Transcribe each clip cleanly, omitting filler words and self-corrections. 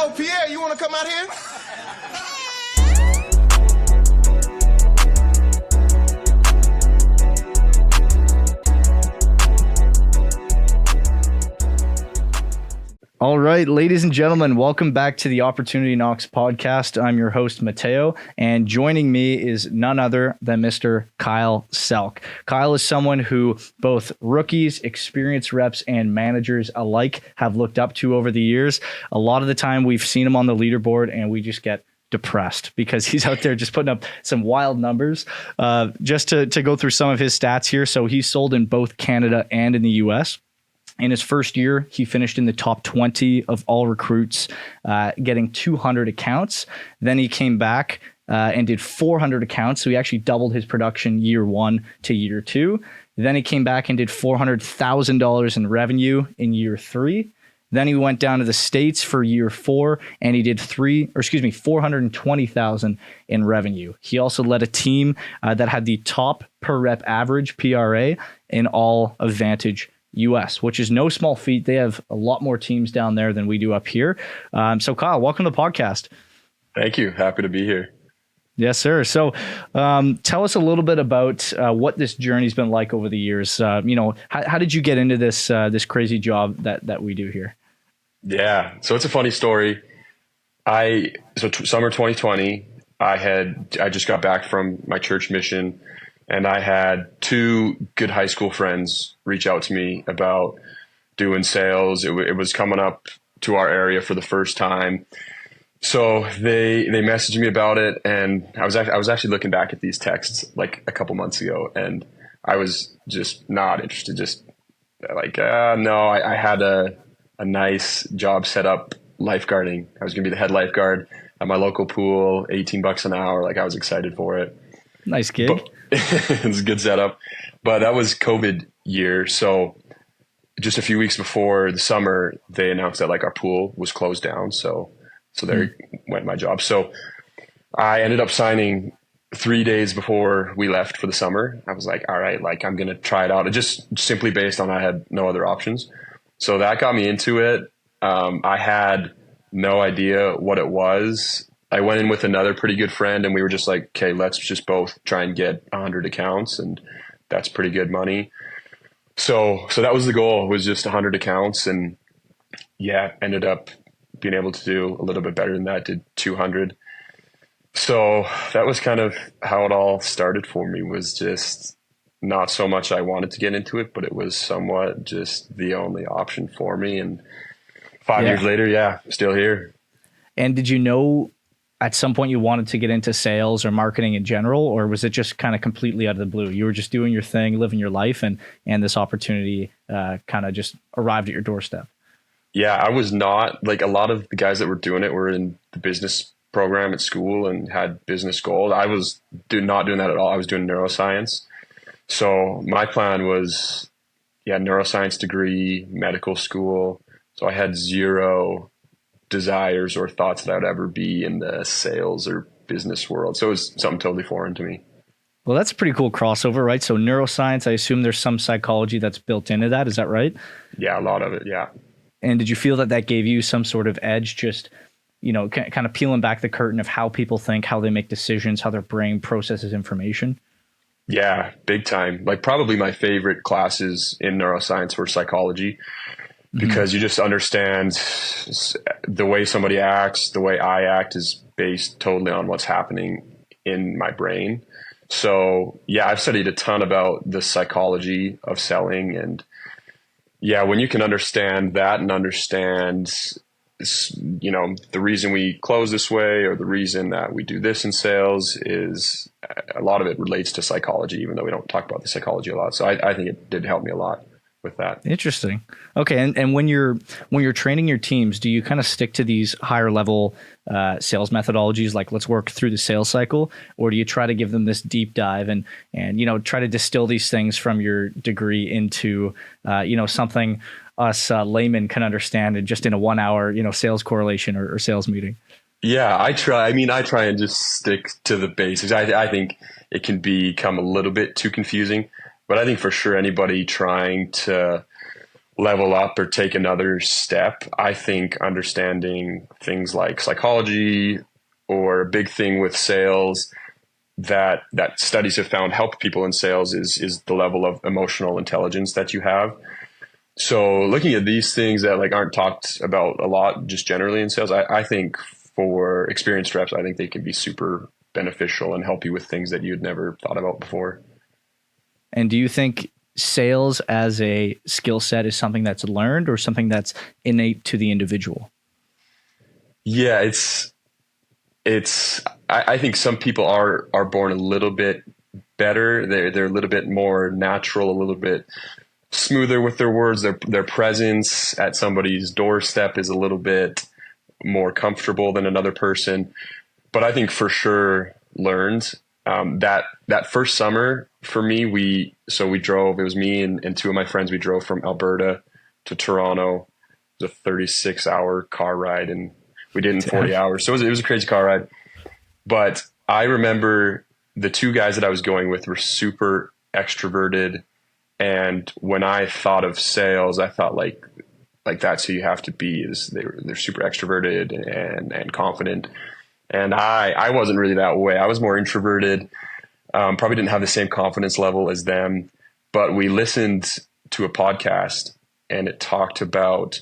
Yo, Pierre, you want to come out here? All right, ladies and gentlemen, welcome back to the Opportunity Knocks podcast. I'm your host, Mateo, and joining me is none other than Mr. Kyle Selk. Kyle is someone who both rookies, experienced reps, and managers alike have looked up to over the years. A lot of the time we've seen him on the leaderboard and we just get depressed because he's out there just putting up some wild numbers. Just to go through some of his stats here. So he's sold in both Canada and in the US. In his first year, he finished in the top 20 of all recruits, getting 200 accounts. Then he came back and did 400 accounts. So he actually doubled his production year one to year two. Then he came back and did $400,000 in revenue in year three. Then he went down to the States for year four and he did $420,000 in revenue. He also led a team that had the top per rep average PRA in all of Vantage US, which is no small feat. They have a lot more teams down there than we do up here. So Kyle, welcome to the podcast. Thank you. Happy to be here. Yes, sir. So tell us a little bit about what this journey's been like over the years. How did you get into this crazy job that we do here? Yeah. So it's a funny story. Summer 2020, I just got back from my church mission. And I had two good high school friends reach out to me about doing sales. It was coming up to our area for the first time. So they messaged me about it. And I was actually looking back at these texts like a couple months ago. And I was just not interested. Just like, no, I had a nice job set up lifeguarding. I was going to be the head lifeguard at my local pool, $18 an hour. Like I was excited for it. Nice gig. It's a good setup, but that was COVID year. So just a few weeks before the summer, they announced that like our pool was closed down. So there went my job. So I ended up signing 3 days before we left for the summer. I was like, all right, like I'm going to try it out. It just simply based on, I had no other options. So that got me into it. I had no idea what it was. I went in with another pretty good friend and we were just like, okay, let's just both try and get 100 accounts, and that's pretty good money. So that was the goal, was just 100 accounts, and yeah, ended up being able to do a little bit better than that, did 200. So that was kind of how it all started for me, was just not so much I wanted to get into it, but it was somewhat just the only option for me. And 5 years later, still here. And did you know at some point you wanted to get into sales or marketing in general, or was it just kind of completely out of the blue? You were just doing your thing, living your life, and this opportunity kind of just arrived at your doorstep? Yeah, I was not, like a lot of the guys that were doing it were in the business program at school and had business goals. I was not doing that at all. I was doing neuroscience. So my plan was, neuroscience degree, medical school. So I had zero desires or thoughts that I would ever be in the sales or business world. So it was something totally foreign to me. Well, that's a pretty cool crossover, right? So neuroscience, I assume there's some psychology that's built into that. Is that right? Yeah, a lot of it. Yeah. And did you feel that gave you some sort of edge, just, kind of peeling back the curtain of how people think, how they make decisions, how their brain processes information? Yeah, big time. Like probably my favorite classes in neuroscience were psychology, because you just understand the way somebody acts, the way I act is based totally on what's happening in my brain. So yeah, I've studied a ton about the psychology of selling. And yeah, when you can understand that and understand, the reason we close this way or the reason that we do this in sales, is a lot of it relates to psychology, even though we don't talk about the psychology a lot. So I think it did help me a lot with that. Interesting. Okay. And when you're training your teams, do you kind of stick to these higher level sales methodologies, like let's work through the sales cycle, or do you try to give them this deep dive and try to distill these things from your degree into something us laymen can understand and just in a 1 hour sales correlation or sales meeting? Yeah, I try. I mean, I try and just stick to the basics. I think it can become a little bit too confusing, but I think for sure anybody trying to level up or take another step, I think understanding things like psychology, or a big thing with sales that studies have found help people in sales is the level of emotional intelligence that you have. So looking at these things that like aren't talked about a lot just generally in sales, I think for experienced reps, I think they can be super beneficial and help you with things that you'd never thought about before. And do you think sales as a skill set is something that's learned or something that's innate to the individual? Yeah, I think some people are born a little bit better. They're a little bit more natural, a little bit smoother with their words. Their presence at somebody's doorstep is a little bit more comfortable than another person. But I think for sure learned. That first summer for me, we drove. It was me and two of my friends. We drove from Alberta to Toronto. It was a 36-hour car ride, and we did it in 40 hours. So it was a crazy car ride. But I remember the two guys that I was going with were super extroverted. And when I thought of sales, I thought like that's who you have to be. They're super extroverted and confident. And I wasn't really that way. I was more introverted. Probably didn't have the same confidence level as them. But we listened to a podcast, and it talked about,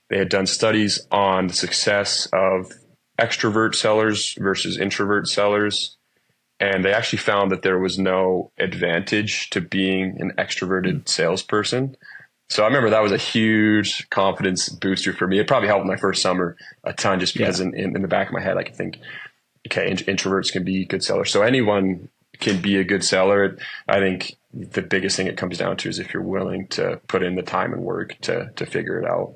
they had done studies on the success of extrovert sellers versus introvert sellers. And they actually found that there was no advantage to being an extroverted salesperson. So I remember that was a huge confidence booster for me. It probably helped my first summer a ton, just because in the back of my head, I could think, okay, introverts can be good sellers. So anyone can be a good seller. I think the biggest thing it comes down to is if you're willing to put in the time and work to figure it out.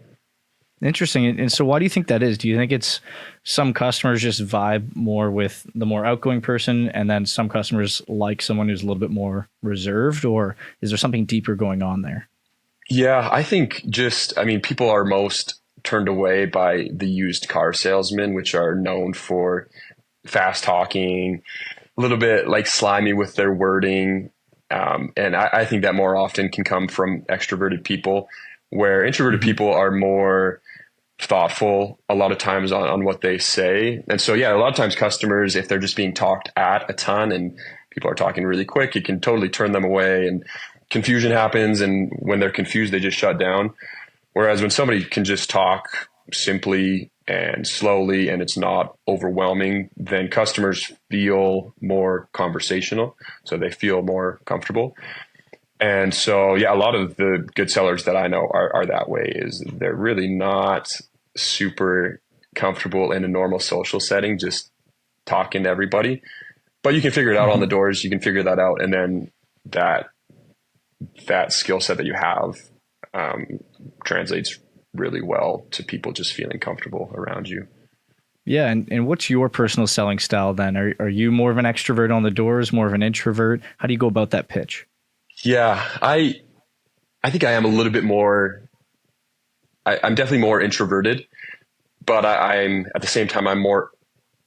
Interesting. And so why do you think that is? Do you think it's some customers just vibe more with the more outgoing person, and then some customers like someone who's a little bit more reserved, or is there something deeper going on there? Yeah, I think people are most turned away by the used car salesmen, which are known for fast talking, a little bit like slimy with their wording. And I think that more often can come from extroverted people, where introverted people are more thoughtful a lot of times on what they say. And so, yeah, a lot of times customers, if they're just being talked at a ton and people are talking really quick, it can totally turn them away, and confusion happens. And when they're confused, they just shut down. Whereas when somebody can just talk simply and slowly and it's not overwhelming, then customers feel more conversational. So they feel more comfortable. And so, yeah, a lot of the good sellers that I know are that way. Is they're really not super comfortable in a normal social setting, just talking to everybody. But you can figure it out on the doors. You can figure that out. And then that skill set that you have translates really well to people just feeling comfortable around you. Yeah. And what's your personal selling style then? Are you more of an extrovert on the doors, more of an introvert? How do you go about that pitch? Yeah, I think I am a little bit more, I'm definitely more introverted, but I'm at the same time, I'm more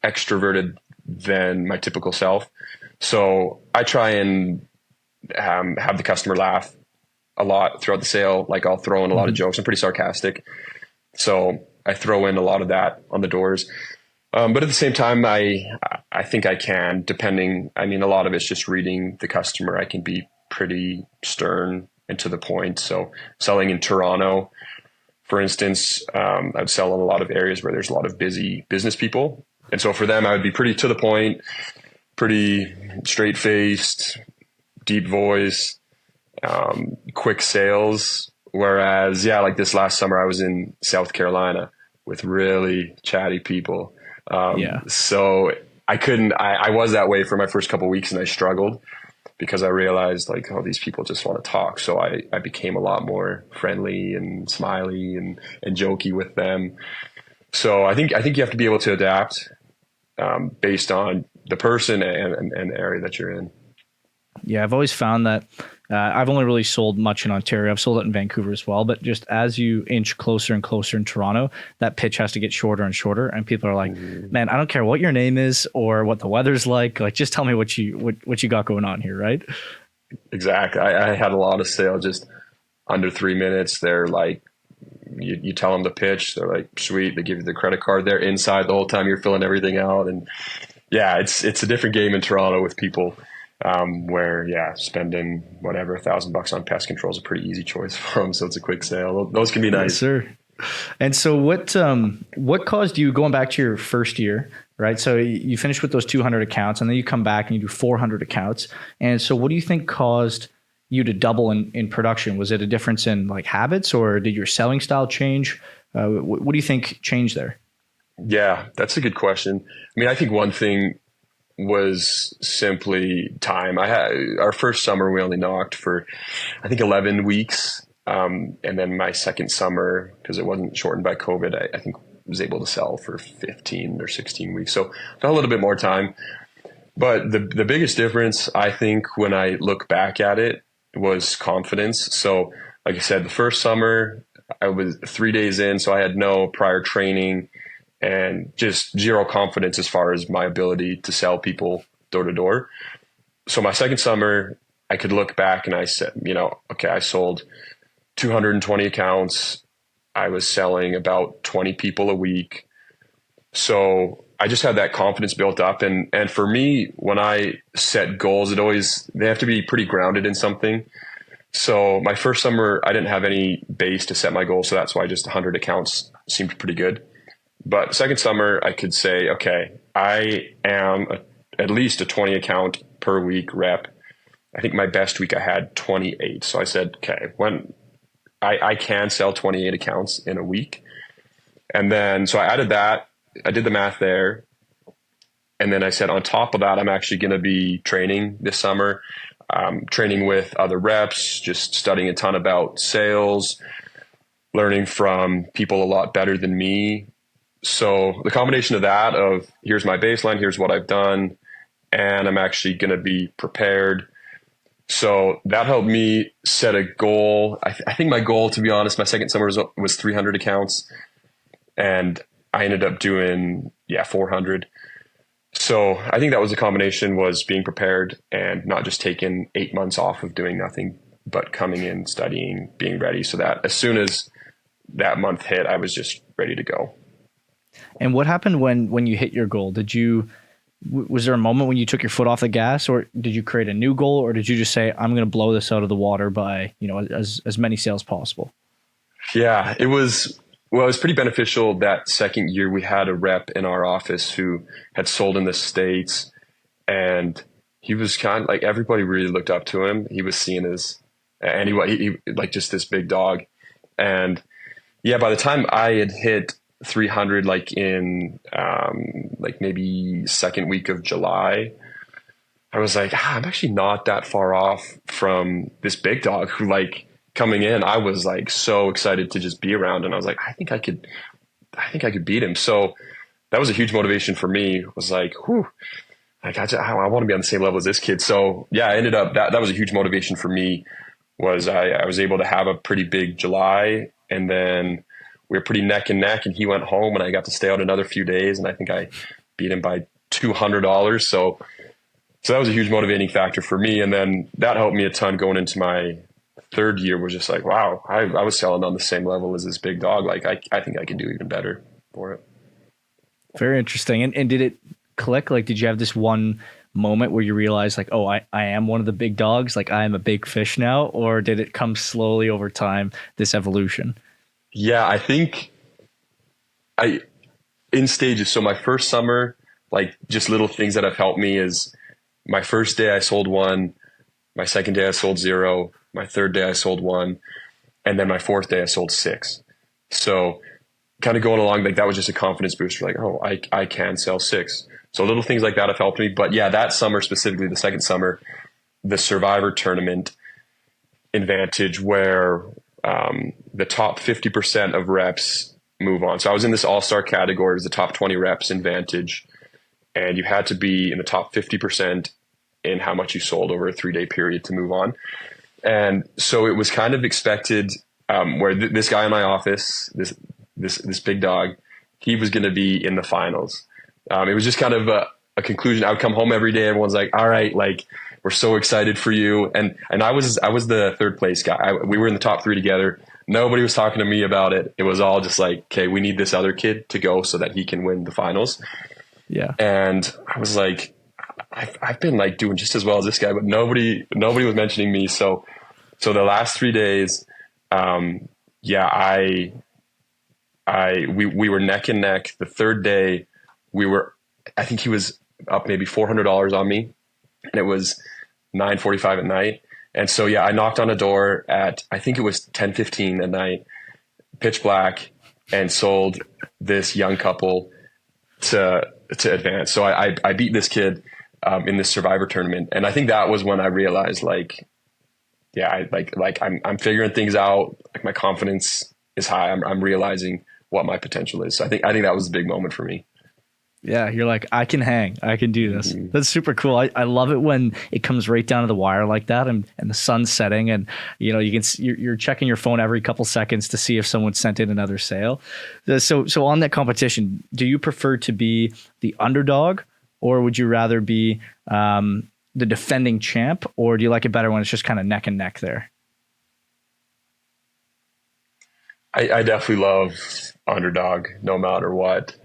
extroverted than my typical self. So I try and have the customer laugh a lot throughout the sale. Like I'll throw in a lot of jokes. I'm pretty sarcastic. So I throw in a lot of that on the doors. But at the same time, I think I can, a lot of it's just reading the customer. I can be pretty stern and to the point. So selling in Toronto, for instance, I'd sell in a lot of areas where there's a lot of busy business people. And so for them, I would be pretty to the point, pretty straight faced, deep voice, quick sales. Whereas, yeah, like this last summer, I was in South Carolina with really chatty people. So I was that way for my first couple of weeks, and I struggled because I realized like, oh, these people just want to talk. So I became a lot more friendly and smiley and jokey with them. So I think you have to be able to adapt based on the person and the area that you're in. Yeah, I've always found that I've only really sold much in Ontario. I've sold it in Vancouver as well. But just as you inch closer and closer in Toronto, that pitch has to get shorter and shorter. And people are like, man, I don't care what your name is or what the weather's like. Like, just tell me what you got going on here, right? Exactly. I had a lot of sales just, under 3 minutes. They're like, you tell them the pitch, they're like, sweet. They give you the credit card. They're inside the whole time you're filling everything out. And yeah, it's a different game in Toronto with people, where spending whatever $1,000 on pest control is a pretty easy choice for them. So it's a quick sale. Those can be nice. Yes, sir. And so what caused you, going back to your first year, right? So you finished with those 200 accounts and then you come back and you do 400 accounts. And so what do you think caused you to double in production? Was it a difference in like habits, or did your selling style change? What do you think changed there? Yeah, that's a good question. I mean, I think one thing was simply time. Our first summer, we only knocked for, I think, 11 weeks. And then my second summer, because it wasn't shortened by COVID, I think was able to sell for 15 or 16 weeks. So got a little bit more time. But the biggest difference, I think, when I look back at it, was confidence. So like I said, the first summer, I was 3 days in, so I had no prior training and just zero confidence as far as my ability to sell people door to door. So my second summer, I could look back and I said, okay, I sold 220 accounts. I was selling about 20 people a week. So I just had that confidence built up. And for me, when I set goals, they have to be pretty grounded in something. So my first summer, I didn't have any base to set my goal. So that's why just 100 accounts seemed pretty good. But second summer, I could say, okay, I am at least a 20 account per week rep. I think my best week I had 28. So I said, okay, when I can sell 28 accounts in a week. And then, so I added that. I did the math there. And then I said, on top of that, I'm actually going to be training this summer, training with other reps, just studying a ton about sales, learning from people a lot better than me. So the combination of that, of here's my baseline, here's what I've done, and I'm actually going to be prepared. So that helped me set a goal. I think my goal, to be honest, my second summer was 300 accounts, and I ended up doing 400. So I think that was a combination, was being prepared and not just taking 8 months off of doing nothing, but coming in, studying, being ready, so that as soon as that month hit, I was just ready to go. And what happened when you hit your goal? Was there a moment when you took your foot off the gas, or did you create a new goal, or did you just say, I'm going to blow this out of the water by, as many sales possible? Yeah, it was pretty beneficial. That second year, we had a rep in our office who had sold in the States, and he was kind of like, everybody really looked up to him. He was seen as, he like just this big dog. And yeah, by the time I had hit 300, like in like maybe second week of July, I was like, I'm actually not that far off from this big dog who, like, coming in, I was like so excited to just be around, and I was like, I think I could beat him. So that was a huge motivation for me. It was like, whew, like I want to be on the same level as this kid. So yeah, I ended up that was a huge motivation for me. Was I was able to have a pretty big July, and then we were pretty neck and neck, and he went home and I got to stay out another few days, and I think I beat him by $200. So that was a huge motivating factor for me. And then that helped me a ton going into my third year. Was just like, wow, I was selling on the same level as this big dog. Like I think I can do even better for it. Very interesting. And did it click? Like, did you have this one moment where you realized, like, oh, I am one of the big dogs, like I am a big fish now? Or did it come slowly over time, this evolution? Yeah, I think in stages. So my first summer, like, just little things that have helped me is my first day I sold 1, my second day I sold 0, my third day I sold 1, and then my fourth day I sold 6. So kind of going along, like, that was just a confidence booster. Like, oh, I can sell 6. So little things like that have helped me. But yeah, that summer specifically, the second summer, the Survivor tournament in Vantage, where the top 50% of reps move on. So I was in this all-star category. It was the top 20 reps in Vantage, and you had to be in the top 50% in how much you sold over a 3-day period to move on. And so it was kind of expected, where this guy in my office, this big dog, he was going to be in the finals. It was just kind of a conclusion. I would come home every day. Everyone's like, all right, like, we're so excited for you. And I was the third place guy. We were in the top 3 together. Nobody was talking to me about it. It was all just like, okay, we need this other kid to go so that he can win the finals. Yeah. And I was like, I've been like doing just as well as this guy, but nobody was mentioning me. So the last 3 days, we were neck and neck. The third day I think he was up maybe $400 on me, and it was 9:45 at night. And so, I knocked on a door at, I think it was 10:15 at night, pitch black, and sold this young couple to advance. So I beat this kid in this Survivor tournament. And I think that was when I realized I'm figuring things out. Like my confidence is high. I'm realizing what my potential is. So I think that was a big moment for me. Yeah, you're like, I can hang. I can do this. Mm-hmm. That's super cool. I love it when it comes right down to the wire like that, and the sun's setting, and you're checking your phone every couple seconds to see if someone sent in another sale. So on that competition, do you prefer to be the underdog, or would you rather be the defending champ, or do you like it better when it's just kind of neck and neck there? I definitely love underdog no matter what.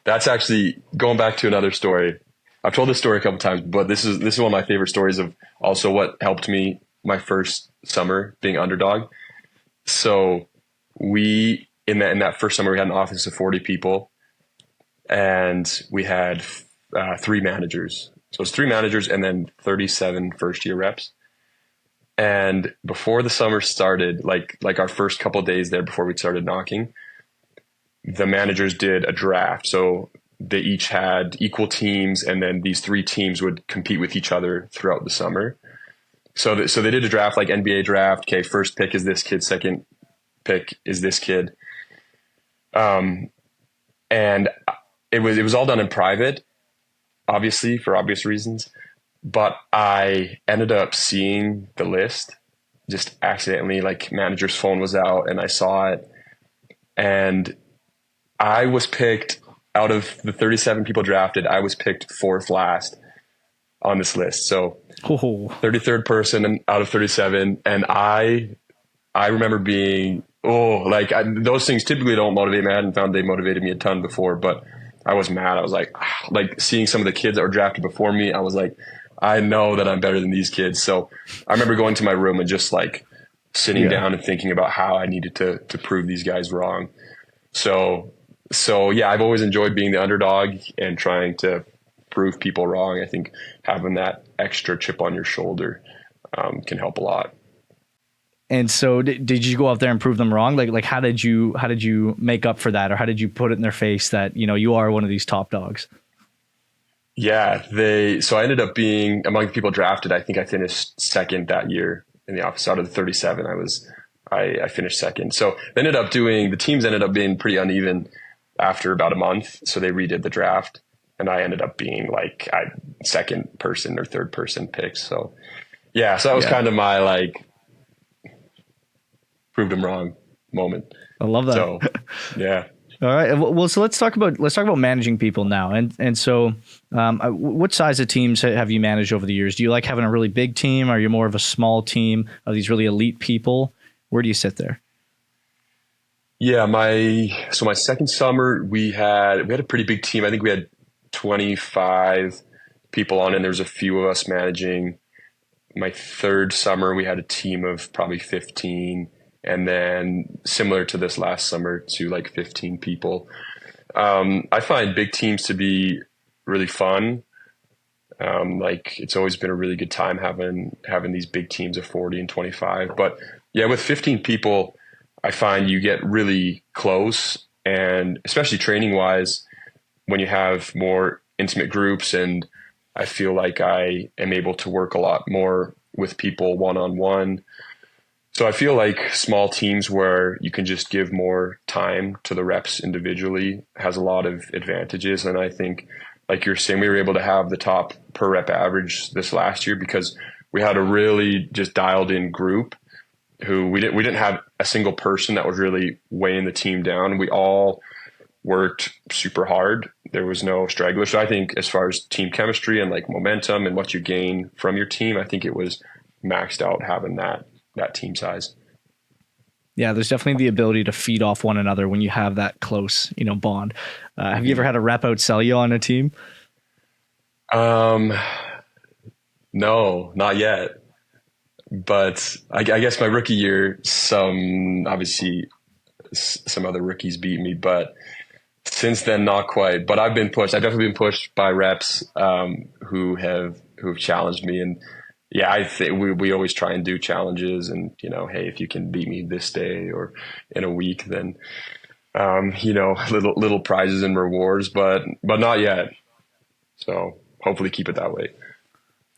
That's actually going back to another story. I've told this story a couple times, but this is one of my favorite stories of also what helped me my first summer being underdog. So in that first summer, we had an office of 40 people, and we had 3 managers. So it's 3 managers and then 37 first year reps. And before the summer started, like our first couple of days there before we started knocking, the managers did a draft. So they each had equal teams, and then these 3 teams would compete with each other throughout the summer. So they did a draft, like NBA draft. Okay, first pick is this kid, second pick is this kid. And it was all done in private, obviously for obvious reasons. But I ended up seeing the list just accidentally. Like, manager's phone was out and I saw it, and I was picked out of the 37 people drafted. I was picked 4th last on this list. So 33rd person out of 37. And I remember being, those things typically don't motivate me. I hadn't found they motivated me a ton before, but I was mad. I was like seeing some of the kids that were drafted before me. I was like, I know that I'm better than these kids. So I remember going to my room and just like sitting down and thinking about how I needed to prove these guys wrong. So I've always enjoyed being the underdog and trying to prove people wrong. I think having that extra chip on your shoulder can help a lot. And so did you go out there and prove them wrong? Like how did you make up for that? Or how did you put it in their face that, you are one of these top dogs? Yeah, so I ended up being among the people drafted. I think I finished 2nd that year in the office. Out of the 37, I finished 2nd. So the teams ended up being pretty uneven after about a month. So they redid the draft, and I ended up being like 2nd person or 3rd person pick. So so that was kind of my proved them wrong moment. I love that. So yeah. All right. Well, so let's talk about managing people now. And so, what size of teams have you managed over the years? Do you like having a really big team? Are you more of a small team of these really elite people? Where do you sit there? Yeah, my 2nd summer we had a pretty big team. I think we had 25 people on, and there was a few of us managing. My 3rd summer we had a team of probably 15. And then similar to this last summer to 15 people. I find big teams to be really fun. It's always been a really good time having these big teams of 40 and 25. But yeah, with 15 people, I find you get really close, and especially training wise, when you have more intimate groups, and I feel like I am able to work a lot more with people one-on-one. So I feel like small teams where you can just give more time to the reps individually has a lot of advantages. And I think, like you're saying, we were able to have the top per rep average this last year because we had a really just dialed in group who we didn't have a single person that was really weighing the team down. We all worked super hard. there was no straggler. So I think as far as team chemistry and like momentum and what you gain from your team, I think it was maxed out having that team size. Yeah, there's definitely the ability to feed off one another when you have that close, bond. Have you ever had a rep outsell you on a team? No, not yet. But I guess my rookie year, some other rookies beat me, but since then, not quite. But I've been pushed. I've definitely been pushed by reps who've challenged me, and yeah, I think we always try and do challenges, and hey, if you can beat me this day or in a week, then little prizes and rewards, but not yet. So hopefully keep it that way.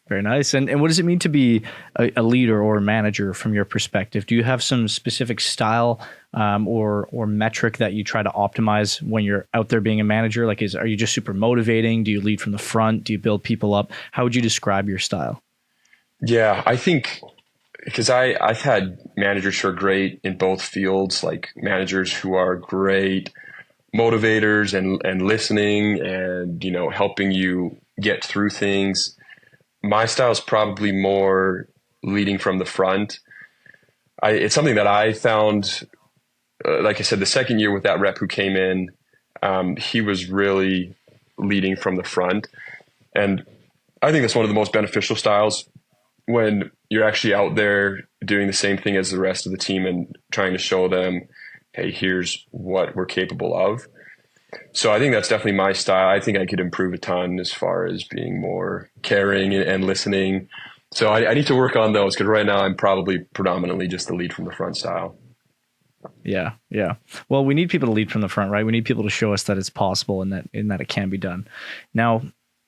Very nice. And what does it mean to be a leader or a manager from your perspective? Do you have some specific style or metric that you try to optimize when you're out there being a manager? Like, are you just super motivating? Do you lead from the front? Do you build people up? How would you describe your style? Yeah, I think because I've had managers who are great in both fields, like managers who are great motivators and listening and helping you get through things. My style is probably more leading from the front. It's something that I found, like I said, the second year with that rep who came in, he was really leading from the front. And I think that's one of the most beneficial styles when you're actually out there doing the same thing as the rest of the team and trying to show them, hey, here's what we're capable of. So I think that's definitely my style. I think I could improve a ton as far as being more caring and listening. So I need to work on those because right now I'm probably predominantly just the lead from the front style. Yeah. Yeah. Well, we need people to lead from the front, right? We need people to show us that it's possible and that it can be done. Now,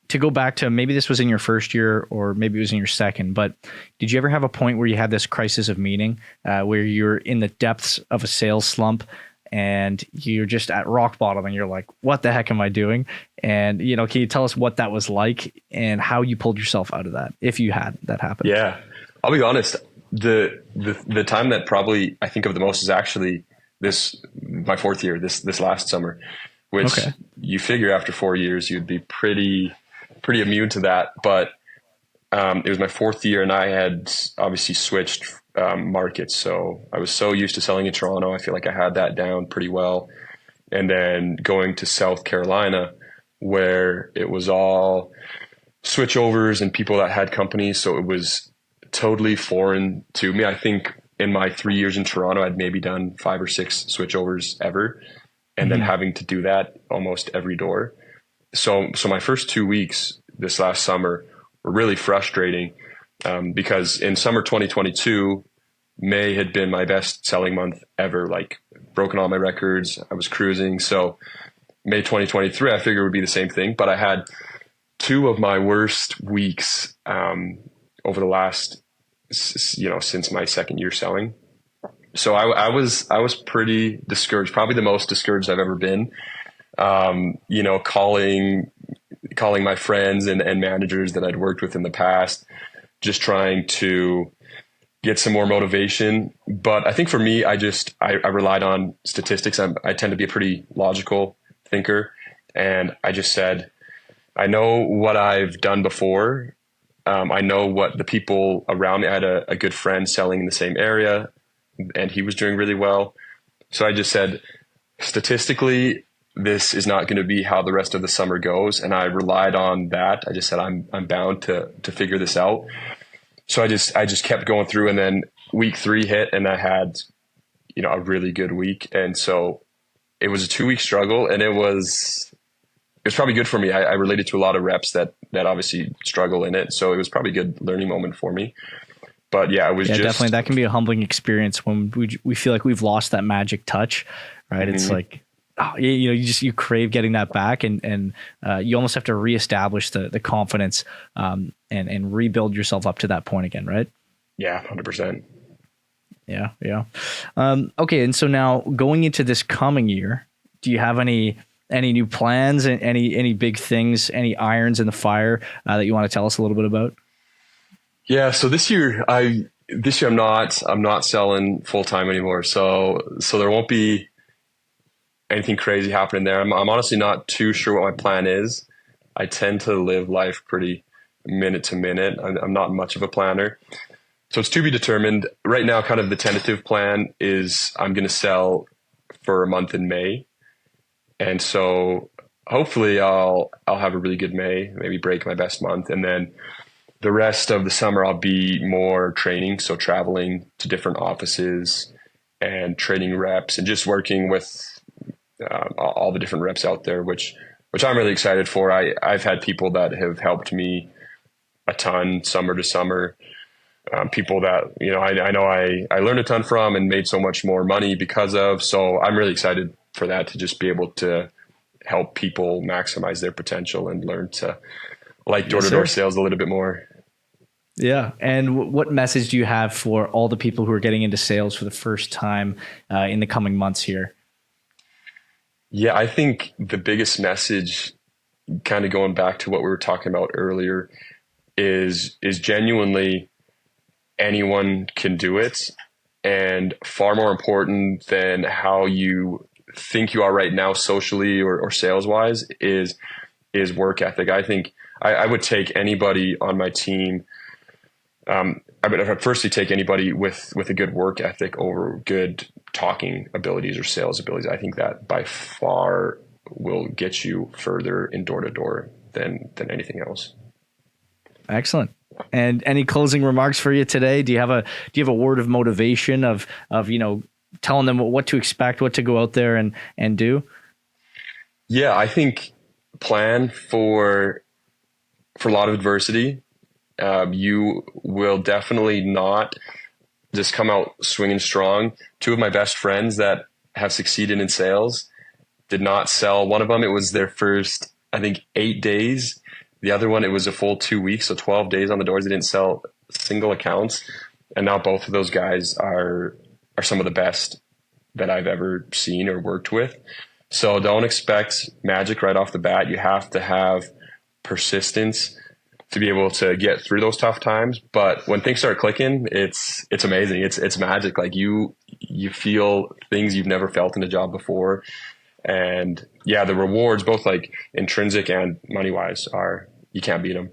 to go back to maybe this was in your first year or maybe it was in your second, but did you ever have a point where you had this crisis of meaning where you're in the depths of a sales slump and you're just at rock bottom and you're like, what the heck am I doing? And, can you tell us what that was like and how you pulled yourself out of that, if you had that happen? Yeah, I'll be honest. The time that probably I think of the most is actually my fourth year, this last summer, which you figure after 4 years, you'd be pretty immune to that. But it was my fourth year and I had obviously switched markets. So I was so used to selling in Toronto. I feel like I had that down pretty well. And then going to South Carolina, where it was all switchovers and people that had companies. So it was totally foreign to me. I think in my 3 years in Toronto, I'd maybe done 5 or 6 switchovers ever. And then having to do that almost every door. So my first 2 weeks this last summer were really frustrating. Because in summer 2022, May had been my best selling month ever, like broken all my records. I was cruising. So May 2023, I figured would be the same thing, but I had 2 of my worst weeks over the last, since my second year selling. So I was pretty discouraged, probably the most discouraged I've ever been. Calling my friends and managers that I'd worked with in the past, just trying to get some more motivation. But I think for me, I relied on statistics. I tend to be a pretty logical thinker. And I just said, I know what I've done before. I know what the people around me, I had a good friend selling in the same area and he was doing really well. So I just said, statistically, this is not going to be how the rest of the summer goes. And I relied on that. I just said, I'm bound to figure this out. So I just kept going through, and then week 3 hit and I had, a really good week. And so it was a 2-week struggle and it was probably good for me. I related to a lot of reps that obviously struggle in it. So it was probably a good learning moment for me. But yeah, it was definitely. That can be a humbling experience when we feel like we've lost that magic touch, right? Mm-hmm. It's like, you crave getting that back, and you almost have to reestablish the confidence and rebuild yourself up to that point again, right? Yeah, 100%. Yeah. Okay, and so now going into this coming year, do you have any new plans and any big things, any irons in the fire that you want to tell us a little bit about? Yeah, so this year I'm not selling full time anymore, so there won't be anything crazy happening there. I'm honestly not too sure what my plan is. I tend to live life pretty minute to minute. I'm not much of a planner. So it's to be determined. Right now, kind of the tentative plan is I'm going to sell for a month in May. And so hopefully I'll have a really good May, maybe break my best month. And then the rest of the summer, I'll be more training. So traveling to different offices and training reps and just working with all the different reps out there, which I'm really excited for. I've had people that have helped me a ton summer to summer. People that, I know I learned a ton from and made so much more money because of. So I'm really excited for that, to just be able to help people maximize their potential and learn to like door-to-door sales a little bit more. Yeah. And what message do you have for all the people who are getting into sales for the first time in the coming months here? Yeah, I think the biggest message, kind of going back to what we were talking about earlier, is genuinely anyone can do it. And far more important than how you think you are right now socially or sales wise is work ethic. I think I would take anybody on my team. I would firstly take anybody with a good work ethic over good talking abilities or sales abilities. I think that by far will get you further in door to door than anything else. Excellent. And any closing remarks for you today? Do you have a word of motivation of telling them what to expect, what to go out there and do? Yeah, I think plan for a lot of adversity. You will definitely not just come out swinging strong. Two of my best friends that have succeeded in sales did not sell. One of them, it was their first, I think, 8 days. The other one, it was a full 2 weeks, so 12 days on the doors. They didn't sell single accounts. And now both of those guys are some of the best that I've ever seen or worked with. So don't expect magic right off the bat. You have to have persistence to be able to get through those tough times. But when things start clicking, it's amazing. It's magic. Like you feel things you've never felt in a job before. And yeah, the rewards, both like intrinsic and money wise, you can't beat them.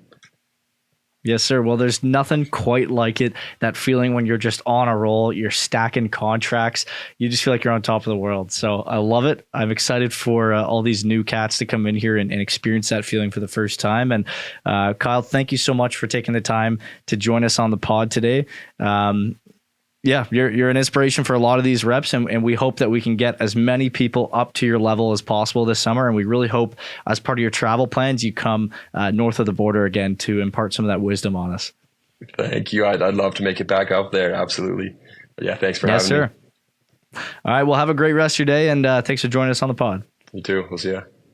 Yes, sir. Well, there's nothing quite like it. That feeling when you're just on a roll, you're stacking contracts, you just feel like you're on top of the world. So I love it. I'm excited for all these new cats to come in here and experience that feeling for the first time. And Kyle, thank you so much for taking the time to join us on the pod today. Yeah, you're an inspiration for a lot of these reps, and we hope that we can get as many people up to your level as possible this summer. And we really hope, as part of your travel plans, you come north of the border again to impart some of that wisdom on us. Thank you. I'd love to make it back up there. Absolutely. But yeah, thanks for having me. Yes, sir. All right, well, have a great rest of your day, and thanks for joining us on the pod. You too. We'll see ya.